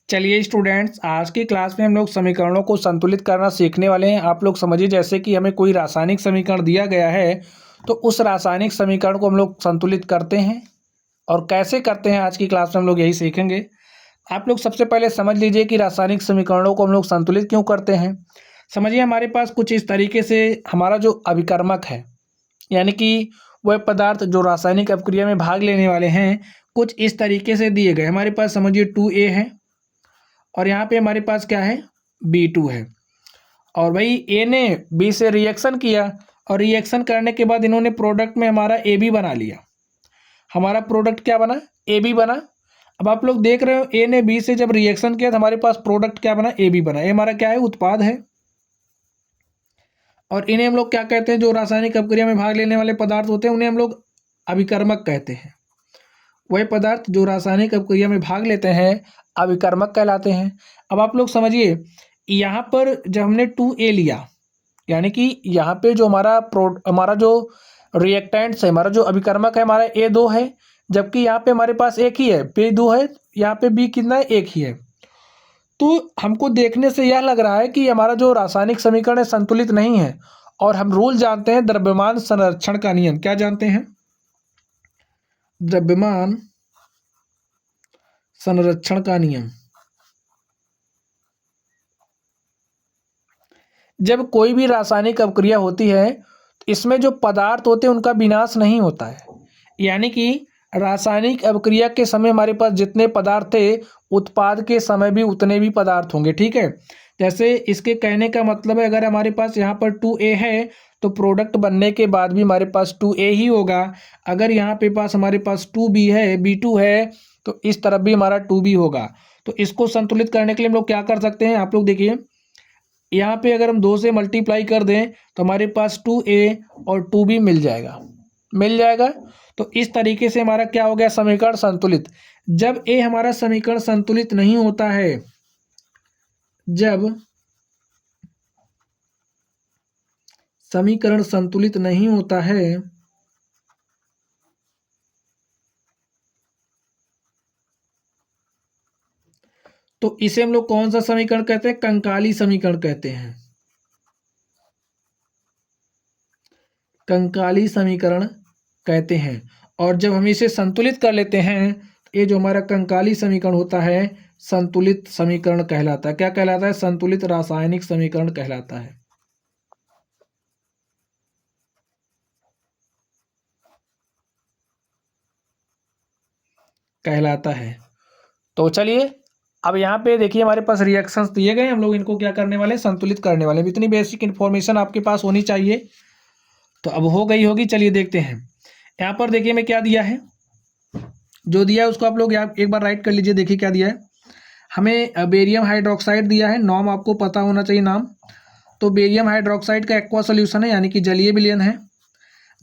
चलिए स्टूडेंट्स, आज की क्लास में हम लोग समीकरणों को संतुलित करना सीखने वाले हैं। आप लोग समझिए, जैसे कि हमें कोई रासायनिक समीकरण दिया गया है तो उस रासायनिक समीकरण को हम लोग संतुलित करते हैं और कैसे करते हैं आज की क्लास में हम लोग यही सीखेंगे। आप लोग सबसे पहले समझ लीजिए कि रासायनिक समीकरणों को हम लोग संतुलित क्यों करते हैं। समझिए, हमारे पास कुछ इस तरीके से हमारा जो अभिकर्मक है, यानी कि वह पदार्थ जो रासायनिक अपक्रिया में भाग लेने वाले हैं, कुछ इस तरीके से दिए गए। हमारे पास समझिए 2A है और यहाँ पे हमारे पास क्या है, B2 है। और भाई ए ने बी से रिएक्शन किया और रिएक्शन करने के बाद इन्होंने प्रोडक्ट में हमारा AB बना लिया। हमारा प्रोडक्ट क्या बना, AB बना। अब आप लोग देख रहे हो, ए ने बी से जब रिएक्शन किया तो हमारे पास प्रोडक्ट क्या बना, AB बना। ये हमारा क्या है, उत्पाद है। और इन्हें हम लोग क्या कहते हैं, जो रासायनिक अपक्रिया में भाग लेने वाले पदार्थ होते हैं उन्हें हम लोग अभिकर्मक कहते हैं। वह पदार्थ जो रासायनिक अपक्रिया में भाग लेते हैं अभिकर्मक कहलाते हैं। अब आप लोग समझिए, यहाँ पर जब हमने 2A लिया, यानी कि यहाँ पे जो हमारा जो रिएक्टेंट्स है, हमारा जो अभिकर्मक है, हमारा A2 है, जबकि यहाँ पे हमारे पास एक ही है, B2 है, यहाँ पे B कितना है, एक ही है। तो हमको देखने से यह लग रहा है कि हमारा जो रासायनिक समीकरण है संतुलित नहीं है। और हम रूल जानते हैं, द्रव्यमान संरक्षण का नियम। क्या जानते हैं, द्रव्यमान संरक्षण का नियम। जब कोई भी रासायनिक अपक्रिया होती है, इसमें जो पदार्थ होते हैं उनका विनाश नहीं होता है। यानी कि रासायनिक अपक्रिया के समय हमारे पास जितने पदार्थ थे, उत्पाद के समय भी उतने भी पदार्थ होंगे। ठीक है, जैसे इसके कहने का मतलब है, अगर हमारे पास यहाँ पर 2A है तो प्रोडक्ट बनने के बाद भी हमारे पास 2A ही होगा। अगर यहाँ पे पास हमारे पास 2B है, B2 है, तो इस तरफ भी हमारा 2B होगा। तो इसको संतुलित करने के लिए हम लोग क्या कर सकते हैं, आप लोग देखिए, यहाँ पे अगर हम 2 से मल्टीप्लाई कर दें तो हमारे पास 2A और 2B मिल जाएगा। तो इस तरीके से हमारा क्या हो गया, समीकरण संतुलित। जब A हमारा समीकरण संतुलित नहीं होता है, जब समीकरण संतुलित नहीं होता है तो इसे हम लोग कौन सा समीकरण कहते हैं, कंकाली समीकरण कहते हैं। कंकाली समीकरण कहते हैं। और जब हम इसे संतुलित कर लेते हैं, ये जो हमारा कंकाली समीकरण होता है संतुलित समीकरण कहलाता है। क्या कहलाता है, संतुलित रासायनिक समीकरण कहलाता है। तो चलिए, अब यहाँ पे देखिए, हमारे पास रिएक्शंस दिए गए, हम लोग इनको क्या करने वाले, संतुलित करने वाले। इतनी बेसिक इन्फॉर्मेशन आपके पास होनी चाहिए। तो अब हो गई होगी, चलिए देखते हैं। यहाँ पर देखिए मैं क्या दिया है, जो दिया है उसको आप लोग यहाँ एक बार राइट कर लीजिए। देखिए क्या दिया है, हमें बेरियम हाइड्रोक्साइड दिया है। नाम आपको पता होना चाहिए नाम। तो बेरियम हाइड्रोक्साइड का एक्वा सोल्यूशन है, यानी कि जलीय विलयन है।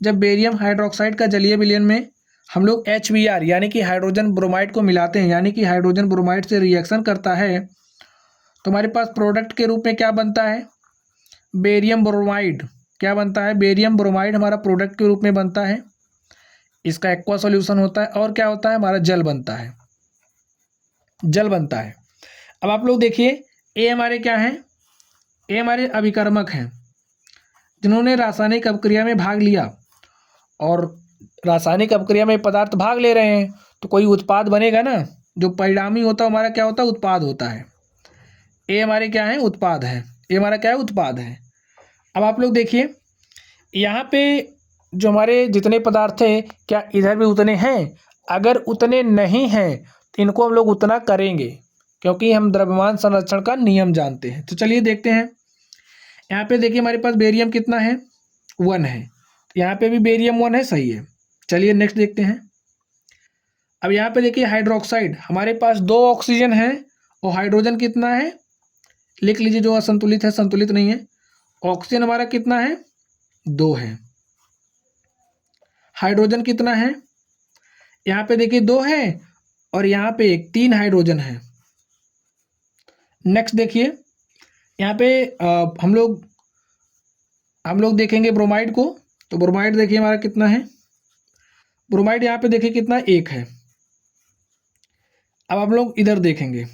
जब बेरियम हाइड्रोक्साइड का जलीय विलयन में हम लोग HBr यानी कि हाइड्रोजन ब्रोमाइड को मिलाते हैं, यानी कि हाइड्रोजन ब्रोमाइड से रिएक्शन करता है, तो हमारे पास प्रोडक्ट के रूप में क्या बनता है, बेरियम ब्रोमाइड। क्या बनता है, बेरियम ब्रोमाइड हमारा प्रोडक्ट के रूप में बनता है। इसका एक्वा सॉल्यूशन होता है और क्या होता है, हमारा जल बनता है। अब आप लोग देखिए, ए हमारे क्या हैं, ए हमारे अभिकर्मक हैं जिन्होंने रासायनिक अपक्रिया में भाग लिया। और रासायनिक अपक्रिया में पदार्थ भाग ले रहे हैं तो कोई उत्पाद बनेगा ना, जो परिणामी होता है हमारा क्या होता है, उत्पाद होता है। ए हमारे क्या है, उत्पाद है। ए हमारा क्या है, उत्पाद है। अब आप लोग देखिए, यहाँ पे जो हमारे जितने पदार्थ थे, क्या इधर भी उतने हैं? अगर उतने नहीं हैं तो इनको हम लोग उतना करेंगे, क्योंकि हम द्रव्यमान संरक्षण का नियम जानते हैं। तो चलिए देखते हैं। यहाँ पे देखिए हमारे पास बेरियम कितना है, 1 है। यहाँ पे भी बेरियम 1 है, सही है। चलिए नेक्स्ट देखते हैं। अब यहाँ पे देखिए हाइड्रोक्साइड, हमारे पास 2 ऑक्सीजन है और हाइड्रोजन कितना है, लिख लीजिए, जो असंतुलित है, संतुलित नहीं है। ऑक्सीजन हमारा कितना है, 2 है। हाइड्रोजन कितना है, यहाँ पे देखिए 2 है और यहाँ पे 3 हाइड्रोजन है। नेक्स्ट देखिए, यहाँ पे हम लोग देखेंगे ब्रोमाइड को। तो ब्रोमाइड देखिए हमारा कितना है, ब्रोमाइड यहाँ पे देखिए कितना, 1 है। अब हम लोग इधर देखेंगे,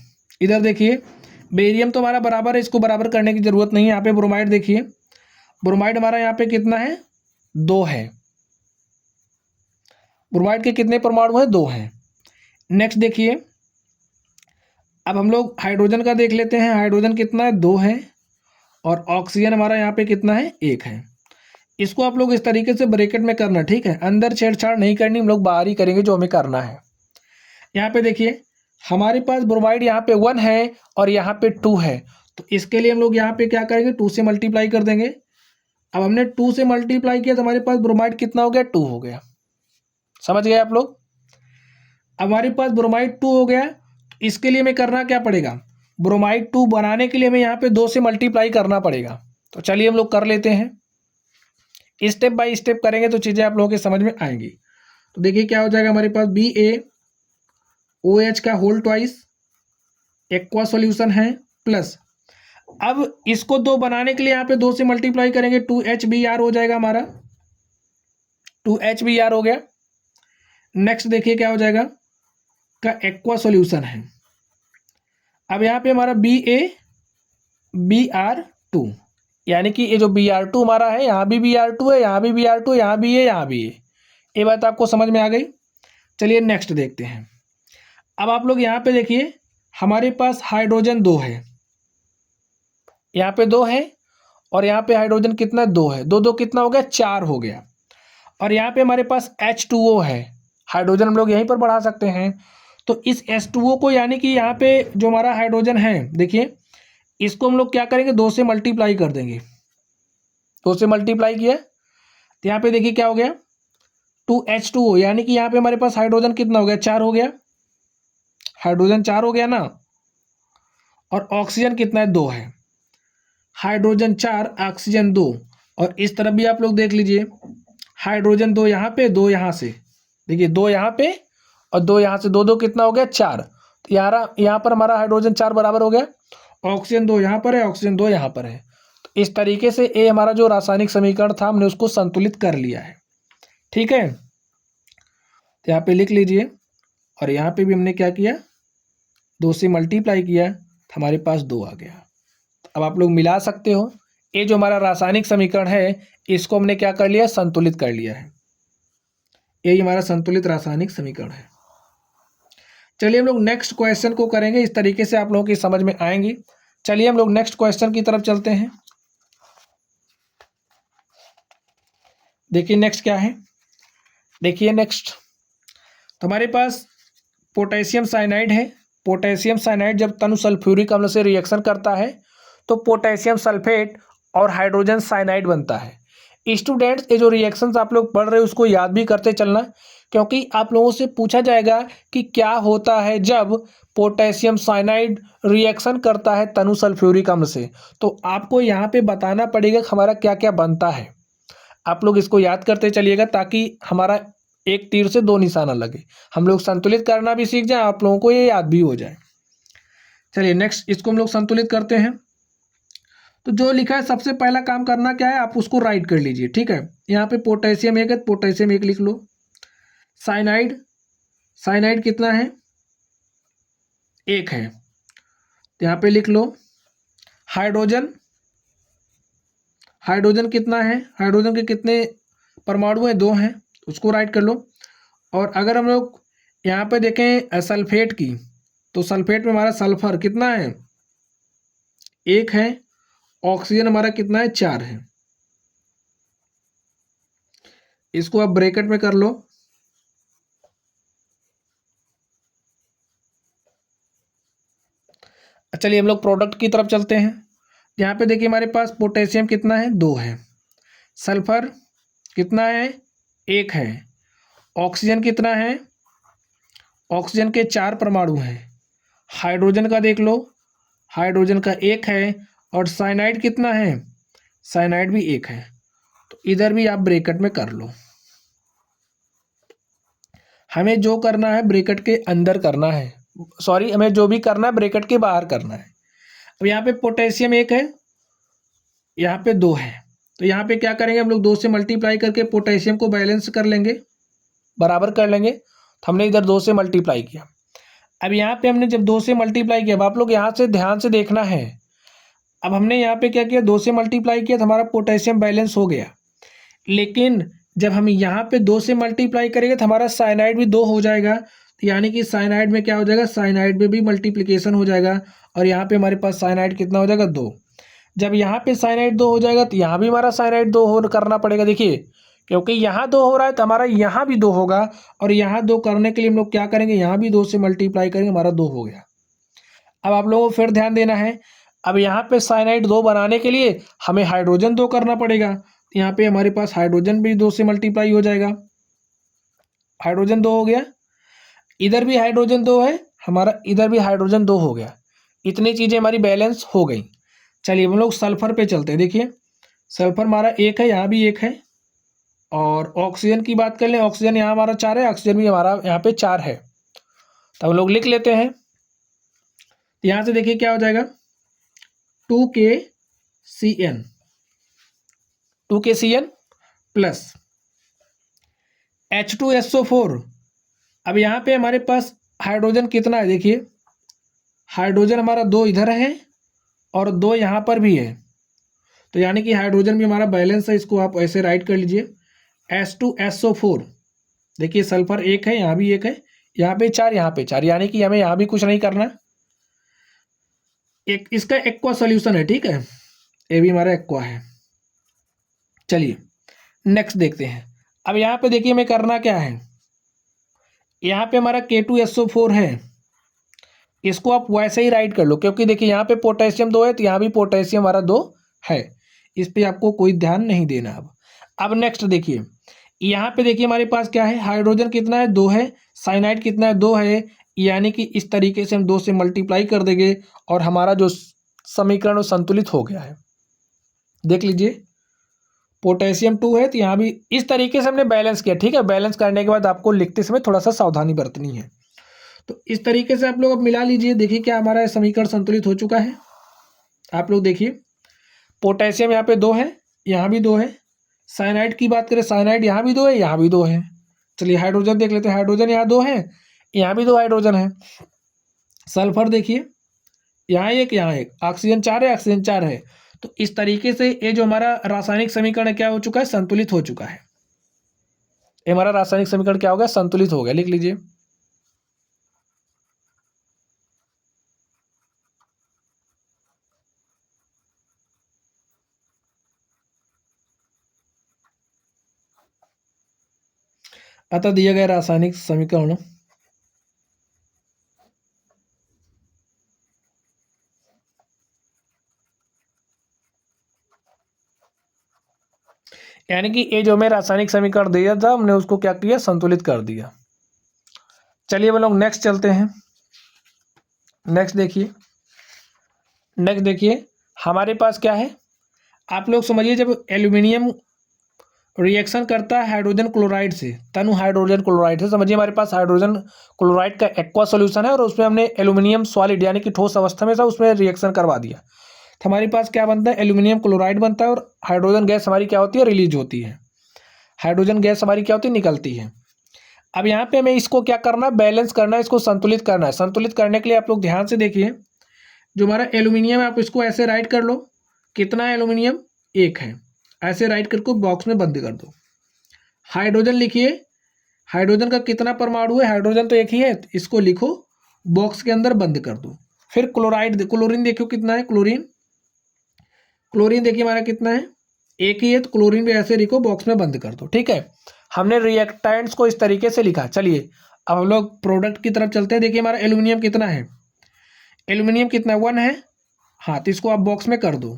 इधर देखिए बेरियम तो हमारा बराबर है, इसको बराबर करने की ज़रूरत नहीं है। यहाँ पे ब्रोमाइड देखिए, ब्रोमाइड हमारा यहाँ पे कितना है, 2 है। ब्रोमाइड के कितने परमाणु हैं, 2 हैं। नेक्स्ट देखिए, अब हम लोग हाइड्रोजन का देख लेते हैं। हाइड्रोजन कितना है, 2 है। और ऑक्सीजन हमारा यहाँ पे कितना है, 1 है। इसको आप लोग इस तरीके से ब्रैकेट में करना, ठीक है। अंदर छेड़छाड़ नहीं करनी, हम लोग बाहर ही करेंगे जो हमें करना है। यहाँ पे देखिए हमारे पास ब्रोमाइड यहाँ पे 1 है और यहाँ पे 2 है, तो इसके लिए हम लोग यहाँ पे क्या करेंगे, 2 से मल्टीप्लाई कर देंगे। अब हमने 2 से मल्टीप्लाई किया तो हमारे पास ब्रोमाइड कितना हो गया, 2 हो गया। समझ गए आप लोग। अब हमारे पास ब्रोमाइड 2 हो गया, तो इसके लिए हमें करना क्या पड़ेगा, ब्रोमाइड 2 बनाने के लिए हमें यहाँ पे 2 से मल्टीप्लाई करना पड़ेगा। तो चलिए हम लोग कर लेते हैं, स्टेप बाय स्टेप करेंगे तो चीज़ें आप लोगों के समझ में आएंगी। तो देखिए क्या हो जाएगा हमारे पास, BaOH का होल ट्वाइस एक्वा सॉल्यूशन है प्लस, अब इसको 2 बनाने के लिए यहाँ पे 2 से मल्टीप्लाई करेंगे, 2HBr हो जाएगा हमारा, 2HBr हो गया। नेक्स्ट देखिए क्या हो जाएगा, का एक्वा सॉल्यूशन है। अब यहाँ पे हमारा BaBr2, यानी कि ये जो Br2 हमारा है, यहाँ भी Br2 है, यहाँ भी Br2, यहाँ भी है, यहाँ भी है। ये बात आपको समझ में आ गई। चलिए नेक्स्ट देखते हैं। अब आप लोग यहाँ पे देखिए हमारे पास हाइड्रोजन 2 है, यहाँ पे 2 है और यहाँ पे हाइड्रोजन कितना, 2 है। 2 2 कितना हो गया, 4 हो गया। और यहाँ पे हमारे पास H2O है, हाइड्रोजन हम लोग यहीं पर बढ़ा सकते हैं। तो इस H2O को, यानी कि यहाँ पे जो हमारा हाइड्रोजन है, देखिए इसको हम लोग क्या करेंगे, 2 से मल्टीप्लाई कर देंगे। 2 से मल्टीप्लाई किया तो यहाँ पे देखिए क्या हो गया, 2H2O, यानी कि यहाँ पे हमारे पास हाइड्रोजन कितना हो गया, 4 हो गया। हाइड्रोजन 4 हो गया ना, और ऑक्सीजन कितना है, 2 है। हाइड्रोजन 4 ऑक्सीजन 2, और इस तरफ भी आप लोग देख लीजिए, हाइड्रोजन 2 यहाँ पे, 2 यहाँ से, देखिए 2 यहाँ पे और 2 यहाँ से, 2 2 कितना हो गया, 4। तो यहाँ पर हमारा हाइड्रोजन 4 बराबर हो गया, ऑक्सीजन 2 यहाँ पर है, ऑक्सीजन 2 यहाँ पर है। तो इस तरीके से ये हमारा जो रासायनिक समीकरण था हमने उसको संतुलित कर लिया है, ठीक है। तो यहाँ पे लिख लीजिए, और यहाँ पे भी हमने क्या किया, 2 से मल्टीप्लाई किया तो हमारे पास 2 आ गया। अब आप लोग मिला सकते हो, ये जो हमारा रासायनिक समीकरण है इसको हमने क्या कर लिया, संतुलित कर लिया है। यही हमारा संतुलित रासायनिक समीकरण है। चलिए हम लोग नेक्स्ट क्वेश्चन को करेंगे, इस तरीके से आप लोगों की समझ में आएंगी। चलिए हम लोग नेक्स्ट क्वेश्चन की तरफ चलते हैं। देखिए नेक्स्ट क्या है, देखिए नेक्स्ट तो हमारे पास पोटेशियम साइनाइड है। पोटेशियम साइनाइड जब तनु सल्फ्यूरिक अम्ल से रिएक्शन करता है तो पोटेशियम सल्फेट और हाइड्रोजन साइनाइड बनता है। स्टूडेंट्स, ये जो रिएक्शंस आप लोग पढ़ रहे हो उसको याद भी करते चलना, क्योंकि आप लोगों से पूछा जाएगा कि क्या होता है जब पोटेशियम साइनाइड रिएक्शन करता है तनु सल्फ्यूरिक अम्ल से, तो आपको यहाँ पे बताना पड़ेगा कि हमारा क्या क्या बनता है। आप लोग इसको याद करते चलिएगा ताकि हमारा एक तीर से 2 निशाना लगे, हम लोग संतुलित करना भी सीख जाए, आप लोगों को ये याद भी हो जाए। चलिए नेक्स्ट इसको हम लोग संतुलित करते हैं। तो जो लिखा है सबसे पहला काम करना क्या है, आप उसको राइट कर लीजिए, ठीक है। यहाँ पे पोटेशियम 1 है, पोटेशियम 1 लिख लो। साइनाइड, साइनाइड कितना है, 1 है, तो यहाँ पे लिख लो। हाइड्रोजन, हाइड्रोजन कितना है, हाइड्रोजन के कितने परमाणु हैं, 2 हैं, उसको राइट कर लो। और अगर हम लोग यहाँ पे देखें सल्फेट की, तो सल्फेट में हमारा सल्फर कितना है, 1 है। ऑक्सीजन हमारा कितना है, 4 है। इसको आप ब्रैकेट में कर लो। चलिए हम लोग प्रोडक्ट की तरफ चलते हैं। यहाँ पे देखिए हमारे पास पोटेशियम कितना है, 2 है। सल्फर कितना है, 1 है। ऑक्सीजन कितना है, ऑक्सीजन के 4 परमाणु हैं। हाइड्रोजन का देख लो, हाइड्रोजन का 1 है। और साइनाइड कितना है, साइनाइड भी 1 है। तो इधर भी आप ब्रैकेट में कर लो। हमें जो करना है ब्रैकेट के अंदर करना है, सॉरी, हमें जो भी करना है ब्रैकेट के बाहर करना है। अब यहाँ पे पोटेशियम 1 है, यहाँ पे 2 है, तो यहाँ पे क्या करेंगे हम लोग, 2 से मल्टीप्लाई करके पोटेशियम को बैलेंस कर लेंगे, बराबर कर लेंगे। तो हमने इधर 2 से मल्टीप्लाई किया। अब यहाँ पे हमने जब 2 से मल्टीप्लाई किया, अब आप लोग यहाँ से ध्यान से देखना है। अब हमने यहाँ पे क्या किया, 2 से मल्टीप्लाई किया तो हमारा पोटेशियम बैलेंस हो गया, लेकिन जब हम यहाँ पे 2 से मल्टीप्लाई करेंगे तो हमारा साइनाइड भी 2 हो जाएगा। तो यानी कि साइनाइड में क्या हो जाएगा, साइनाइड में भी मल्टीप्लिकेशन हो जाएगा, और यहाँ पे हमारे पास साइनाइड कितना हो जाएगा, 2। जब यहाँ पे साइनाइड 2 हो जाएगा तो यहाँ भी हमारा साइनाइड 2 हो करना पड़ेगा। देखिए, क्योंकि यहाँ 2 हो रहा है तो हमारा यहाँ भी 2 होगा, और यहाँ 2 करने के लिए हम लोग क्या करेंगे, यहाँ भी 2 से मल्टीप्लाई करेंगे, हमारा 2 हो गया। अब आप लोगों को फिर ध्यान देना है, अब यहाँ पे साइनाइड 2 बनाने के लिए हमें हाइड्रोजन 2 करना पड़ेगा। यहाँ पे हमारे पास हाइड्रोजन भी 2 से मल्टीप्लाई हो जाएगा, हाइड्रोजन 2 हो गया, इधर भी हाइड्रोजन 2 है हमारा, इधर भी हाइड्रोजन 2 हो गया। इतनी चीज़ें हमारी बैलेंस हो गई। चलिए हम लोग सल्फर पे चलते हैं। देखिए, सल्फर हमारा 1 है, यहाँ भी 1 है, और ऑक्सीजन की बात कर लें, ऑक्सीजन यहाँ हमारा 4 है, ऑक्सीजन भी हमारा यहाँ पे 4 है। तो हम लोग लिख लेते हैं। यहाँ से देखिए क्या हो जाएगा, 2KCN, 2KCN प्लस H2SO4। अब यहाँ पे हमारे पास हाइड्रोजन कितना है, देखिए हाइड्रोजन हमारा 2 इधर है और 2 यहाँ पर भी है, तो यानी कि हाइड्रोजन भी हमारा बैलेंस है। इसको आप ऐसे राइट कर लीजिए, H2SO4। देखिए सल्फर 1 है, यहाँ भी 1 है, यहाँ पे 4, यहाँ पे 4, यानी कि हमें यहाँ भी कुछ नहीं करना। एक इसका एक्वा सोल्यूशन है, ठीक है, ये भी हमारा एक्वा है। चलिए नेक्स्ट देखते हैं। अब यहाँ पे देखिए हमें करना क्या है, यहाँ पे हमारा K2SO4 है, इसको आप वैसे ही राइट कर लो, क्योंकि देखिए यहाँ पे पोटेशियम 2 है तो यहाँ भी पोटेशियम हमारा 2 है, इस पे आपको कोई ध्यान नहीं देना। अब नेक्स्ट देखिए, यहाँ पे देखिए हमारे पास क्या है, हाइड्रोजन कितना है, 2 है, साइनाइड कितना है, 2 है, यानी कि इस तरीके से हम 2 से मल्टीप्लाई कर देंगे और हमारा जो समीकरण वो संतुलित हो गया है। देख लीजिए, पोटेशियम 2 है तो यहाँ भी इस तरीके से हमने बैलेंस किया, ठीक है। बैलेंस करने के बाद आपको लिखते समय थोड़ा सा सावधानी बरतनी है। तो इस तरीके से आप लोग अब मिला लीजिए, देखिए क्या हमारा समीकरण संतुलित हो चुका है। आप लोग देखिए, पोटेशियम यहाँ पे 2 है, यहाँ भी 2 है, साइनाइड की बात करें, साइनाइड यहाँ भी 2 है, यहाँ भी 2 है। चलिए हाइड्रोजन देख लेते हैं, हाइड्रोजन यहाँ 2 है, यहाँ भी 2 हाइड्रोजन है। सल्फर देखिए, यहाँ 1, यहाँ 1, ऑक्सीजन 4 है, ऑक्सीजन 4 है। तो इस तरीके से ये जो हमारा रासायनिक समीकरण है क्या हो चुका है, संतुलित हो चुका है। ये हमारा रासायनिक समीकरण क्या हो गया, संतुलित हो गया। लिख लीजिए। अतः दिया गया रासायनिक समीकरण यानी कि ये जो हमें रासायनिक समीकरण दिया था हमने उसको क्या किया, संतुलित कर दिया। चलिए हम लोग नेक्स्ट चलते हैं। नेक्स्ट देखिए हमारे पास क्या है, आप लोग समझिए, जब एल्यूमिनियम रिएक्शन करता है हाइड्रोजन क्लोराइड से, तनु हाइड्रोजन क्लोराइड से, समझिए हमारे पास हाइड्रोजन क्लोराइड का एक्वा सॉल्यूशन है और उसमें हमने एल्यूमिनियम सॉलिड यानी कि ठोस अवस्था में था उसमें रिएक्शन करवा दिया, तो हमारे पास क्या बनता है, एल्यूमिनियम क्लोराइड बनता है और हाइड्रोजन गैस हमारी क्या होती है, रिलीज होती है। हाइड्रोजन गैस हमारी क्या होती है, निकलती है। अब यहाँ पे हमें इसको क्या करना है, बैलेंस करना है, इसको संतुलित करना है। संतुलित करने के लिए आप लोग ध्यान से देखिए, जो हमारा एल्यूमिनियम है आप इसको ऐसे राइट कर लो, कितना है एल्यूमिनियम, 1 है, ऐसे राइट करके बॉक्स में बंद कर दो। हाइड्रोजन लिखिए, हाइड्रोजन का कितना परमाणु है, हाइड्रोजन तो 1 ही है, इसको लिखो, बॉक्स के अंदर बंद कर दो। फिर क्लोराइड, क्लोरीन देखो कितना है, क्लोरीन देखिए हमारा कितना है, 1 ही है, तो क्लोरीन भी ऐसे लिखो, बॉक्स में बंद कर दो। ठीक है, हमने रिएक्टेंट्स को इस तरीके से लिखा। चलिए अब हम लोग प्रोडक्ट की तरफ चलते हैं। देखिए हमारा एल्यूमिनियम कितना है, एल्यूमिनियम कितना है, 1 है, हाँ, तो इसको आप बॉक्स में कर दो।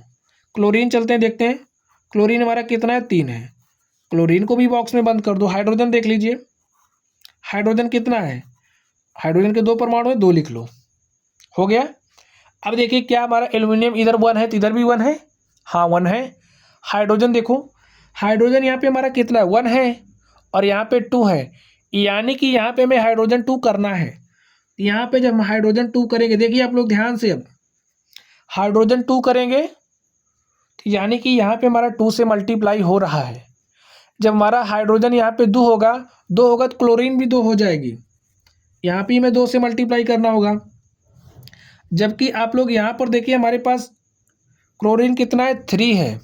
क्लोरीन चलते हैं, देखते हैं क्लोरीन हमारा कितना है, 3 है, क्लोरीन को भी बॉक्स में बंद कर दो। हाइड्रोजन देख लीजिए, हाइड्रोजन कितना है, हाइड्रोजन के 2 परमाणु है, 2 लिख लो, हो गया। अब देखिए क्या हमारा एल्यूमिनियम इधर 1 है तो इधर भी 1 है, हाँ 1 है। हाइड्रोजन देखो, हाइड्रोजन यहाँ पे हमारा कितना है, 1 है और यहाँ पे 2 है, यानी कि यहाँ पे हमें हाइड्रोजन 2 करना है। यहाँ पे जब हम हाइड्रोजन 2 करेंगे, देखिए आप लोग ध्यान से, अब हाइड्रोजन 2 करेंगे तो यानी कि यहाँ पे हमारा 2 से मल्टीप्लाई हो रहा है। जब हमारा हाइड्रोजन यहाँ पे 2 होगा तो क्लोरीन भी 2 हो जाएगी, यहाँ पे हमें 2 से मल्टीप्लाई करना होगा। जबकि आप लोग यहाँ पर देखिए हमारे पास क्लोरीन कितना है, 3 है।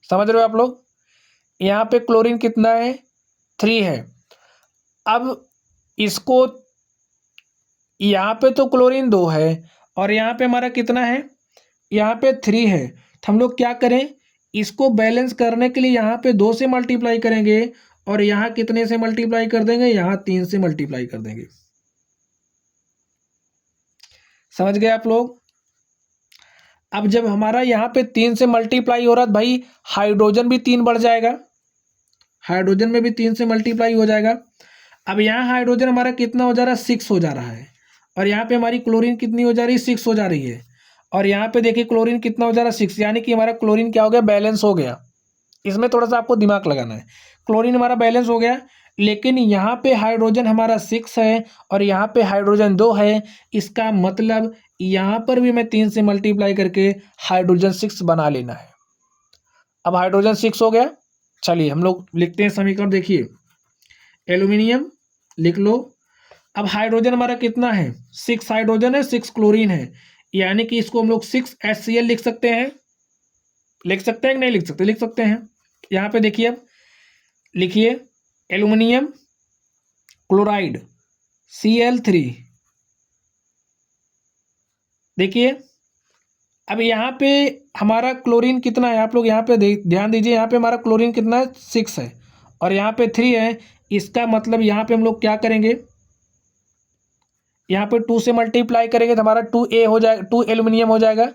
समझ रहे हो आप लोग, यहाँ पे क्लोरीन कितना है, 3 है। अब इसको यहाँ पे तो क्लोरीन 2 है और यहाँ पे हमारा कितना है, यहाँ पे 3 है। तो हम लोग क्या करें, इसको बैलेंस करने के लिए यहाँ पे 2 से मल्टीप्लाई करेंगे और यहाँ कितने से मल्टीप्लाई कर देंगे, यहाँ 3 से मल्टीप्लाई कर देंगे। समझ गए आप लोग। अब जब हमारा यहाँ पे 3 से मल्टीप्लाई हो रहा है भाई, हाइड्रोजन भी 3 बढ़ जाएगा, हाइड्रोजन में भी 3 से मल्टीप्लाई हो जाएगा। अब यहाँ हाइड्रोजन हमारा कितना हो जा रहा है, 6 हो जा रहा है और यहाँ पे हमारी क्लोरीन कितनी हो जा रही है, 6 हो जा रही है। और यहाँ पे देखिए क्लोरीन कितना हो जा रहा है, 6, यानी कि हमारा क्लोरीन क्या हो गया, बैलेंस हो गया। इसमें थोड़ा सा आपको दिमाग लगाना है। क्लोरीन हमारा बैलेंस हो गया, लेकिन यहाँ पे हाइड्रोजन हमारा 6 है और यहाँ पे हाइड्रोजन 2 है। इसका मतलब यहाँ पर भी मैं 3 से मल्टीप्लाई करके हाइड्रोजन 6 बना लेना है। अब हाइड्रोजन 6 हो गया। चलिए हम लोग लिखते हैं समीकरण। देखिए एल्यूमिनियम लिख लो। अब हाइड्रोजन हमारा कितना है, 6 हाइड्रोजन है, 6 क्लोरीन है, यानी कि इसको हम लोग 6HCl लिख सकते हैं। लिख सकते हैं कि नहीं लिख सकते, लिख सकते हैं। यहाँ पे देखिए, अब लिखिए एल्यूमिनियम क्लोराइड Cl3। देखिए अब यहाँ पे हमारा क्लोरीन कितना है, आप लोग यहाँ पे ध्यान दीजिए। यहाँ पे हमारा क्लोरीन कितना है, 6 है और यहाँ पे 3 है। इसका मतलब यहाँ पे हम लोग क्या करेंगे, यहाँ पे 2 से मल्टीप्लाई करेंगे तो हमारा 2A हो जाएगा, 2 एल्यूमिनियम हो जाएगा।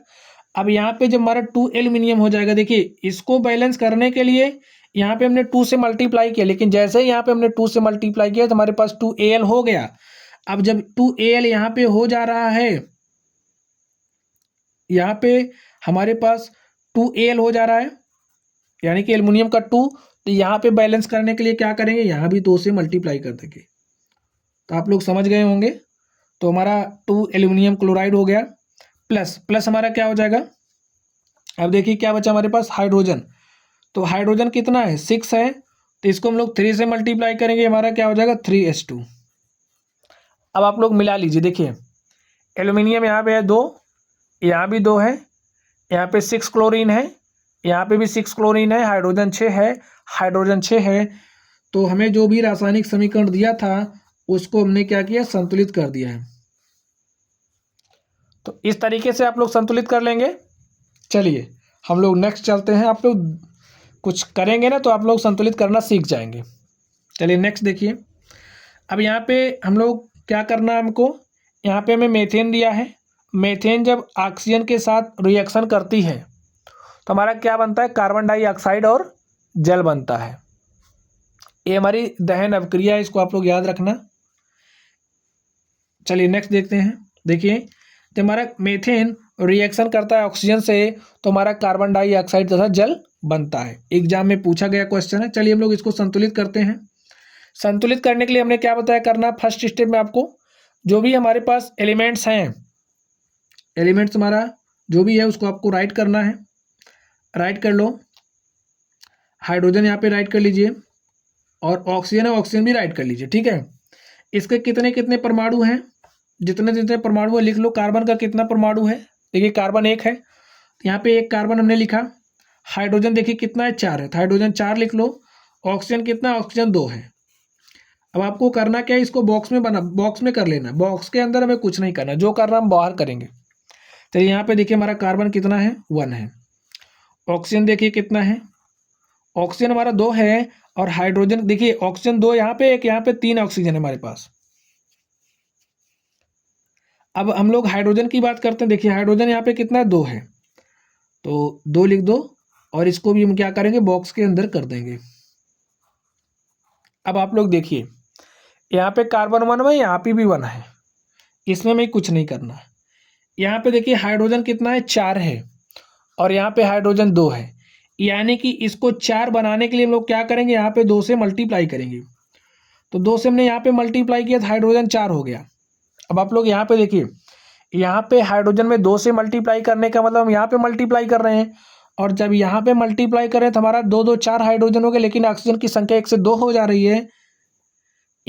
अब यहाँ पे जब हमारा 2 एल्यूमिनियम हो जाएगा, देखिए इसको बैलेंस करने के लिए यहाँ पे हमने 2 से मल्टीप्लाई किया, लेकिन जैसे ही यहाँ पे हमने 2 से मल्टीप्लाई किया तो हमारे पास 2Al हो गया। अब जब 2Al यहाँ पे हो जा रहा है, यहाँ पे हमारे पास 2Al हो जा रहा है, यानी कि एल्यूमिनियम का 2, तो यहाँ पे बैलेंस करने के लिए क्या करेंगे, यहाँ भी 2 से मल्टीप्लाई कर देंगे। तो आप लोग समझ गए होंगे। तो हमारा 2 एल्यूमिनियम क्लोराइड हो गया, प्लस प्लस हमारा क्या हो जाएगा। अब देखिए क्या बचा हमारे पास, हाइड्रोजन। तो हाइड्रोजन कितना है, 6 है, तो इसको हम लोग 3 से मल्टीप्लाई करेंगे, हमारा क्या हो जाएगा, 3H2। अब आप लोग मिला लीजिए। देखिए एल्यूमिनियम यहाँ पे है 2, यहाँ भी 2 है, यहाँ पे 6 क्लोरीन है, यहाँ पे भी 6 क्लोरीन है, हाइड्रोजन 6 है, हाइड्रोजन 6 है। तो हमें जो भी रासायनिक समीकरण दिया था उसको हमने क्या किया, संतुलित कर दिया है। तो इस तरीके से आप लोग संतुलित कर लेंगे। चलिए हम लोग नेक्स्ट चलते हैं। आप लोग कुछ करेंगे ना तो आप लोग संतुलित करना सीख जाएंगे। चलिए नेक्स्ट देखिए। अब यहाँ पे हम लोग क्या करना है, हमको यहाँ पे हमें मेथेन दिया है। मेथेन जब ऑक्सीजन के साथ रिएक्शन करती है तो हमारा क्या बनता है, कार्बन डाइऑक्साइड और जल बनता है। ये हमारी दहन अभिक्रिया है, इसको आप लोग याद रखना। चलिए नेक्स्ट देखते हैं। देखिए जब हमारा मेथेन रिएक्शन करता है ऑक्सीजन से तो हमारा कार्बन डाइऑक्साइड तथा जल बनता है। एग्जाम में पूछा गया क्वेश्चन है। चलिए हम लोग इसको संतुलित करते हैं। संतुलित करने के लिए हमने क्या बताया करना, फर्स्ट स्टेप में आपको जो भी हमारे पास एलिमेंट्स हैं, एलिमेंट्स हमारा जो भी है उसको आपको राइट करना है। राइट कर लो, हाइड्रोजन यहाँ पे राइट कर लीजिए और ऑक्सीजन है, ऑक्सीजन भी राइट कर लीजिए। ठीक है, इसके कितने कितने परमाणु हैं, जितने जितने परमाणु है लिख लो। कार्बन का कितना परमाणु है, देखिए कार्बन 1 है, यहाँ पे 1 कार्बन हमने लिखा। हाइड्रोजन देखिए कितना है, 4 है, तो हाइड्रोजन 4 लिख लो। ऑक्सीजन कितना, ऑक्सीजन 2 है। अब आपको करना क्या है, इसको बॉक्स में बॉक्स में कर लेना। बॉक्स के अंदर हमें कुछ नहीं करना, जो करना हम बाहर करेंगे। तो यहाँ पे देखिए हमारा कार्बन कितना है, 1 है। ऑक्सीजन देखिए कितना है, ऑक्सीजन हमारा 2 है और हाइड्रोजन देखिए ऑक्सीजन 2 यहाँ पे, एक यहाँ पे 3 ऑक्सीजन है हमारे पास। अब हम लोग हाइड्रोजन की बात करते हैं। देखिए हाइड्रोजन यहाँ पे कितना है, 2 है, तो 2 लिख दो और इसको भी हम क्या करेंगे, बॉक्स के अंदर कर देंगे। अब आप लोग देखिए यहाँ पे कार्बन 1 है, यहाँ पे भी 1 है, इसमें हमें कुछ नहीं करना है। यहाँ पे देखिए हाइड्रोजन कितना है, 4 है और यहाँ पे हाइड्रोजन 2 है, यानी कि इसको 4 बनाने के लिए हम लोग क्या करेंगे, यहाँ पे 2 से मल्टीप्लाई करेंगे। तो 2 से हमने यहाँ पे मल्टीप्लाई किया तो हाइड्रोजन 4 हो गया। अब आप लोग यहाँ पे देखिए, यहाँ पे हाइड्रोजन में 2 से मल्टीप्लाई करने का मतलब हम यहाँ पे मल्टीप्लाई कर रहे हैं, और जब यहाँ पे मल्टीप्लाई करें तो हमारा 2 2 4 हाइड्रोजन हो गए, लेकिन ऑक्सीजन की संख्या 1 से 2 हो जा रही है।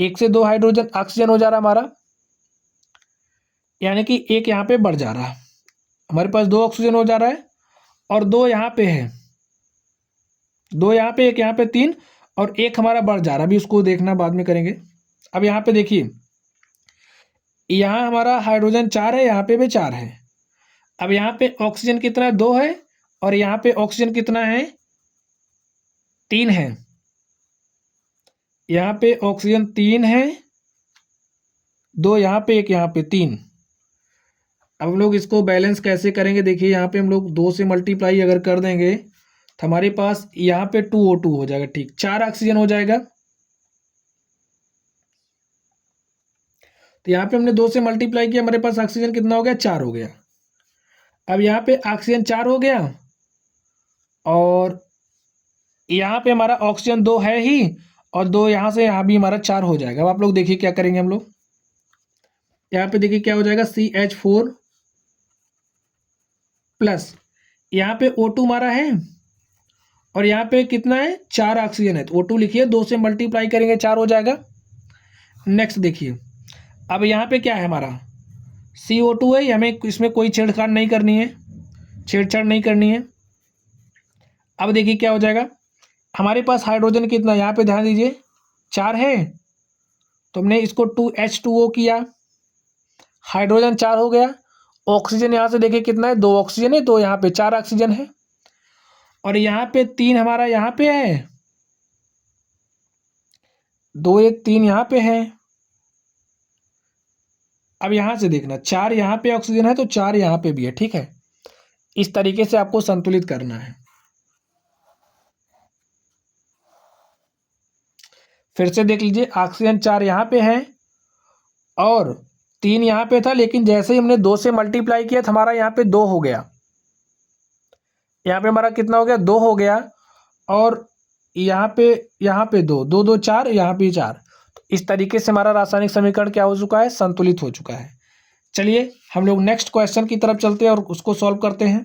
एक से दो हाइड्रोजन ऑक्सीजन हो जा रहा हमारा, यानी कि एक यहाँ पे बढ़ जा रहा है, हमारे पास दो ऑक्सीजन हो जा रहा है, और दो यहाँ पे है, दो यहाँ पे, एक यहाँ पे, तीन, और एक हमारा बढ़ जा रहा है, अभी उसको देखना बाद में करेंगे। अब यहाँ पे देखिए, यहाँ हमारा हाइड्रोजन 4 है, यहाँ पे भी 4 है। अब यहाँ पे ऑक्सीजन कितना है, 2 है, और यहाँ पे ऑक्सीजन कितना है, 3 है। यहाँ पे ऑक्सीजन 3 है, 2 यहाँ पे, एक यहाँ पे, 3। अब हम लोग इसको बैलेंस कैसे करेंगे, देखिए यहाँ पे हम लोग 2 से मल्टीप्लाई अगर कर देंगे तो हमारे पास यहाँ पे 2O2 हो जाएगा, ठीक, 4 ऑक्सीजन हो जाएगा। तो यहाँ पे हमने 2 से मल्टीप्लाई किया, हमारे पास ऑक्सीजन कितना हो गया, 4 हो गया। अब यहाँ पे ऑक्सीजन 4 हो गया, और यहाँ पे हमारा ऑक्सीजन 2 है ही, और 2 यहाँ से यहाँ भी हमारा 4 हो जाएगा। अब आप लोग देखिए क्या करेंगे हम लोग, यहाँ पे देखिए क्या हो जाएगा, CH4 प्लस यहाँ पे O2 हमारा है, और यहाँ पे कितना है, 4 ऑक्सीजन है, तो O2 लिखिए, 2 से मल्टीप्लाई करेंगे 4 हो जाएगा। नेक्स्ट देखिए, अब यहाँ पे क्या है हमारा, CO2 है, हमें इसमें कोई छेड़छाड़ नहीं करनी है, छेड़छाड़ नहीं करनी है। अब देखिए क्या हो जाएगा, हमारे पास हाइड्रोजन कितना, यहाँ पे ध्यान दीजिए 4 है, तो हमने इसको 2H2O किया, हाइड्रोजन 4 हो गया। ऑक्सीजन यहाँ से देखिए कितना है, 2 ऑक्सीजन है, तो यहाँ पे 4 ऑक्सीजन है, और यहाँ पे 3 हमारा यहाँ पे है, 2 1 3 यहाँ पे है। अब यहाँ से देखना, 4 यहाँ पे ऑक्सीजन है, तो 4 यहाँ पे भी है, ठीक है। इस तरीके से आपको संतुलित करना है। फिर से देख लीजिए, ऑक्सीजन 4 यहाँ पे है और 3 यहाँ पे था, लेकिन जैसे ही हमने 2 से मल्टीप्लाई किया तो हमारा यहाँ पे 2 हो गया, यहाँ पे हमारा कितना हो गया, 2 हो गया, और यहाँ पे 2 2 2 4, यहाँ पे 4। तो इस तरीके से हमारा रासायनिक समीकरण क्या हो चुका है, संतुलित हो चुका है। चलिए हम लोग नेक्स्ट क्वेश्चन की तरफ चलते हैं और उसको सॉल्व करते हैं।